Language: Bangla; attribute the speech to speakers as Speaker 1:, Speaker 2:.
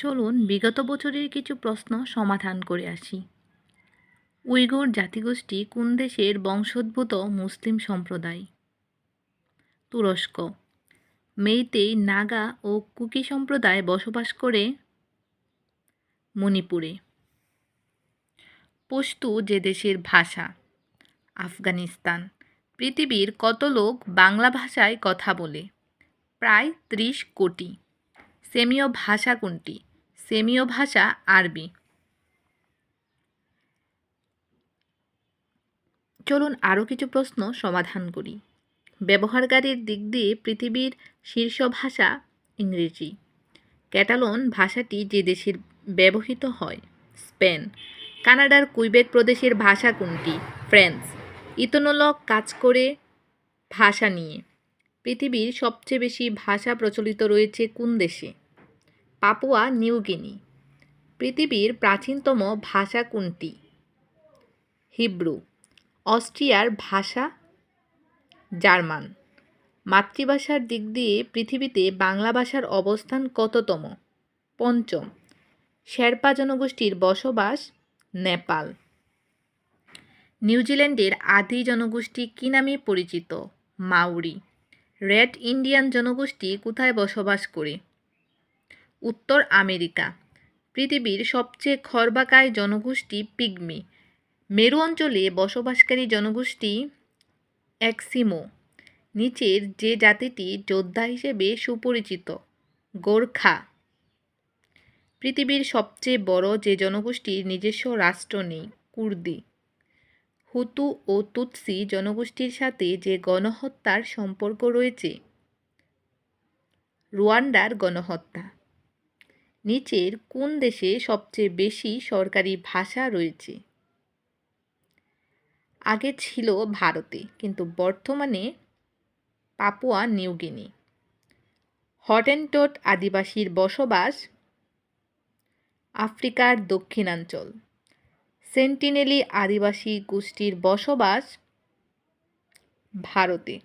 Speaker 1: চলুন বিগত বছরের কিছু প্রশ্ন সমাধান করে আসি। উইঘুর জাতিগোষ্ঠী কোন দেশের বংশোদ্ভূত মুসলিম সম্প্রদায়? তুরস্ক। মেইতেই, নাগা ও কুকি সম্প্রদায় বসবাস করে মণিপুরে। পশতু যে দেশের ভাষা? আফগানিস্তান। পৃথিবীর কত লোক বাংলা ভাষায় কথা বলে? প্রায় 30 কোটি। সেমীয় ভাষা কোনটি? সেমীয় ভাষা আরবি। চলুন আরও কিছু প্রশ্ন সমাধান করি। ব্যবহারকারীর দিক দিয়ে পৃথিবীর শীর্ষ ভাষা ইংরেজি। ক্যাটালন ভাষাটি যে দেশের ব্যবহৃত হয়? স্পেন। কানাডার কুইবেক প্রদেশের ভাষা কোনটি? ফ্রেঞ্চ। ইথনোলগ কাজ করে ভাষা নিয়ে। পৃথিবীর সবচেয়ে বেশি ভাষা প্রচলিত রয়েছে কোন দেশে? Papua New Guinea. পৃথিবীর প্রাচীনতম ভাষা কোনটি? হিব্রু। অস্ট্রিয়ার ভাষা জার্মান। মাতৃভাষার দিক দিয়ে পৃথিবীতে বাংলা ভাষার অবস্থান কততম? পঞ্চম। শেরপা জনগোষ্ঠীর বসবাস নেপাল। নিউজিল্যান্ডের আদি জনগোষ্ঠী কী নামে পরিচিত? মাউরি। রেড ইন্ডিয়ান জনগোষ্ঠী কোথায় বসবাস করে? উত্তর আমেরিকা। পৃথিবীর সবচেয়ে খর্বাকায় জনগোষ্ঠী পিগমি। মেরু অঞ্চলে বসবাসকারী জনগোষ্ঠী এস্কিমো। নিচের যে জাতিটি যোদ্ধা হিসেবে সুপরিচিত? গোর্খা। পৃথিবীর সবচেয়ে বড় যে জনগোষ্ঠীর নিজস্ব রাষ্ট্র নেই? কুর্দি। হুতু ও তুৎসি জনগোষ্ঠীর সাথে যে গণহত্যার সম্পর্ক রয়েছে? রুয়ান্ডার গণহত্যা। নিচের কোন দেশে সবচেয়ে বেশি সরকারি ভাষা রয়েছে? আগে ছিল ভারতে, কিন্তু বর্তমানে পাপুয়া নিউ গিনি। হটেনটট আদিবাসীর বসবাস আফ্রিকার দক্ষিণাঞ্চল। সেন্টিনেলি আদিবাসী গোষ্ঠীর বসবাস ভারতে।